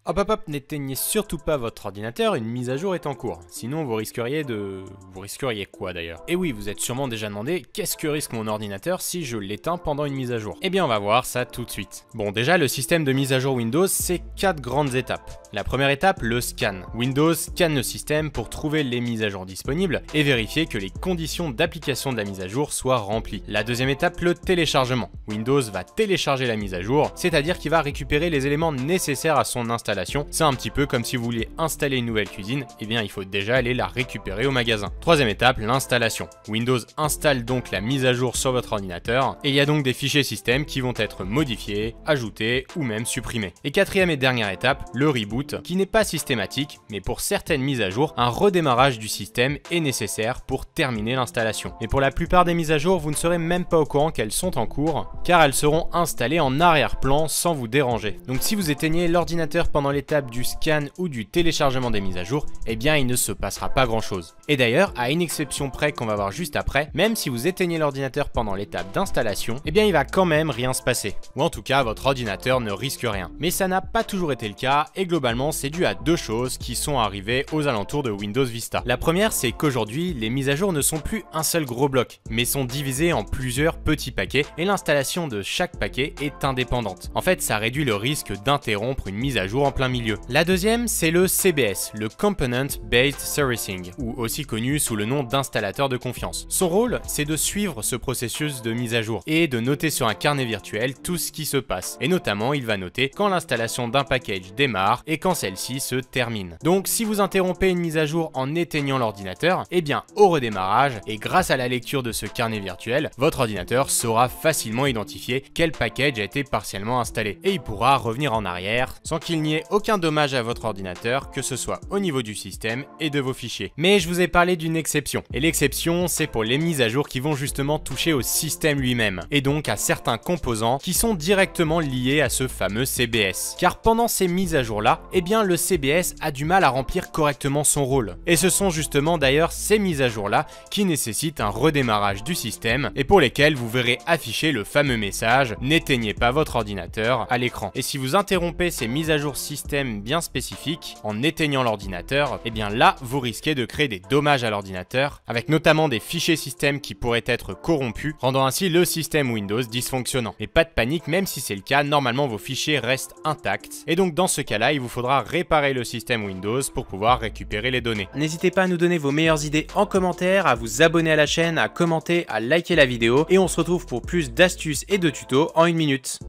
Hop hop hop, n'éteignez surtout pas votre ordinateur, une mise à jour est en cours. Sinon vous risqueriez de... Vous risqueriez quoi d'ailleurs? Et oui, vous êtes sûrement déjà demandé, qu'est-ce que risque mon ordinateur si je l'éteins pendant une mise à jour? Eh bien on va voir ça tout de suite. Bon déjà, le système de mise à jour Windows, c'est 4 grandes étapes. La première étape, le scan. Windows scanne le système pour trouver les mises à jour disponibles et vérifier que les conditions d'application de la mise à jour soient remplies. La deuxième étape, le téléchargement. Windows va télécharger la mise à jour, c'est-à-dire qu'il va récupérer les éléments nécessaires à son installation. C'est un petit peu comme si vous vouliez installer une nouvelle cuisine, eh bien il faut déjà aller la récupérer au magasin. Troisième étape, l'installation. Windows installe donc la mise à jour sur votre ordinateur, et il y a donc des fichiers système qui vont être modifiés, ajoutés ou même supprimés. Et quatrième et dernière étape, le reboot, qui n'est pas systématique, mais pour certaines mises à jour, un redémarrage du système est nécessaire pour terminer l'installation. Mais pour la plupart des mises à jour, vous ne serez même pas au courant qu'elles sont en cours, car elles seront installées en arrière-plan sans vous déranger. Donc si vous éteignez l'ordinateur pendant l'étape du scan ou du téléchargement des mises à jour, eh bien il ne se passera pas grand chose. Et d'ailleurs, à une exception près qu'on va voir juste après, même si vous éteignez l'ordinateur pendant l'étape d'installation, eh bien il va quand même rien se passer. Ou en tout cas, votre ordinateur ne risque rien. Mais ça n'a pas toujours été le cas, et globalement c'est dû à deux choses qui sont arrivées aux alentours de Windows Vista. La première, c'est qu'aujourd'hui, les mises à jour ne sont plus un seul gros bloc, mais sont divisées en plusieurs petits paquets, et l'installation de chaque paquet est indépendante. En fait, ça réduit le risque d'interrompre une mise à jour en plein milieu. La deuxième, c'est le CBS, le Component Based Servicing, ou aussi connu sous le nom d'installateur de confiance. Son rôle, c'est de suivre ce processus de mise à jour et de noter sur un carnet virtuel tout ce qui se passe. Et notamment, il va noter quand l'installation d'un package démarre et quand celle-ci se termine. Donc, si vous interrompez une mise à jour en éteignant l'ordinateur, eh bien, au redémarrage, et grâce à la lecture de ce carnet virtuel, votre ordinateur saura facilement identifier quel package a été partiellement installé. Et il pourra revenir en arrière sans qu'il n'y ait aucun dommage à votre ordinateur, que ce soit au niveau du système et de vos fichiers. Mais je vous ai parlé d'une exception. Et l'exception, c'est pour les mises à jour qui vont justement toucher au système lui-même, et donc à certains composants qui sont directement liés à ce fameux CBS. Car pendant ces mises à jour-là, eh bien le CBS a du mal à remplir correctement son rôle. Et ce sont justement d'ailleurs ces mises à jour-là qui nécessitent un redémarrage du système, et pour lesquelles vous verrez afficher le fameux message « N'éteignez pas votre ordinateur » à l'écran. Et si vous interrompez ces mises à jour système bien spécifiques en éteignant l'ordinateur, eh bien là, vous risquez de créer des dommages à l'ordinateur, avec notamment des fichiers système qui pourraient être corrompus, rendant ainsi le système Windows dysfonctionnant. Mais pas de panique, même si c'est le cas, normalement vos fichiers restent intacts, et donc dans ce cas-là, il vous faudra réparer le système Windows pour pouvoir récupérer les données. N'hésitez pas à nous donner vos meilleures idées en commentaire, à vous abonner à la chaîne, à commenter, à liker la vidéo, et on se retrouve pour plus d'astuces et de tutos en une minute.